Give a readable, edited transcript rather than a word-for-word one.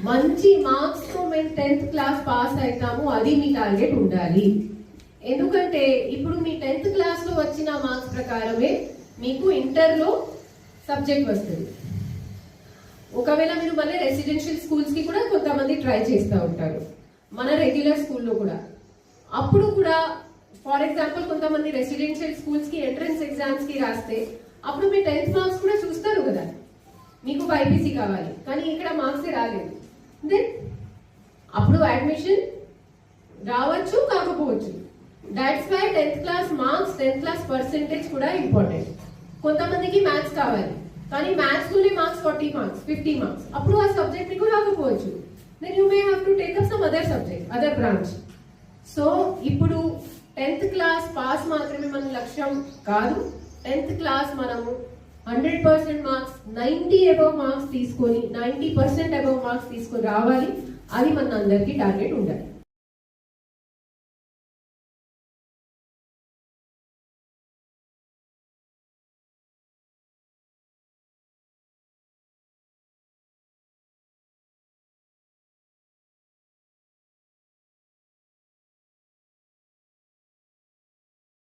మంచి మార్క్స్ తో మేము 10th క్లాస్ పాస్ అవుతాము, అది మీ టార్గెట్ ఉండాలి. ఎందుకంటే ఇప్పుడు మీ 10th క్లాస్ లో వచ్చిన మార్క్స్ ప్రకారమే మీకు ఇంటర్లో సబ్జెక్ట్ వస్తుంది. ఒకవేళ మీరు మళ్ళీ రెసిడెన్షియల్ స్కూల్స్ కి కూడా కొంతమంది ట్రై చేస్తూ ఉంటారు, మన రెగ్యులర్ స్కూల్లో కూడా. అప్పుడు కూడా ఫర్ ఎగ్జాంపుల్ కొంతమంది రెసిడెన్షియల్ స్కూల్స్ కి ఎంట్రన్స్ ఎగ్జామ్స్ కి రాస్తే అప్పుడు మీ 10th మార్క్స్ కూడా చూస్తారు కదా, మీకు బైపీసీ కావాలి కానీ ఇక్కడ మార్క్స్ రాలేదు, దెన్ అప్పుడు అడ్మిషన్ రావచ్చు కాకపోవచ్చు. That's why 10th class marks, 10th class percentage కూడా ఇంపార్టెంట్. కొంతమందికి మ్యాథ్స్ కావాలి కానీ మ్యాథ్స్ లోనే మార్క్స్ 40 మార్క్స్ 50 మార్క్స్, అప్పుడు ఆ సబ్జెక్ట్ మీకు రాకపోవచ్చు. Then you may have to take up some other subject, other branch. So ఇప్పుడు 10th క్లాస్ పాస్ మాత్రమే మన లక్ష్యం కాదు. 10th క్లాస్ మనము 100% మార్క్స్, 90 అబవ్ మార్క్స్ తీసుకొని 90% అబవ్ మార్క్స్ తీసుకొని రావాలి. అది మన అందరికీ టార్గెట్ ఉండాలి.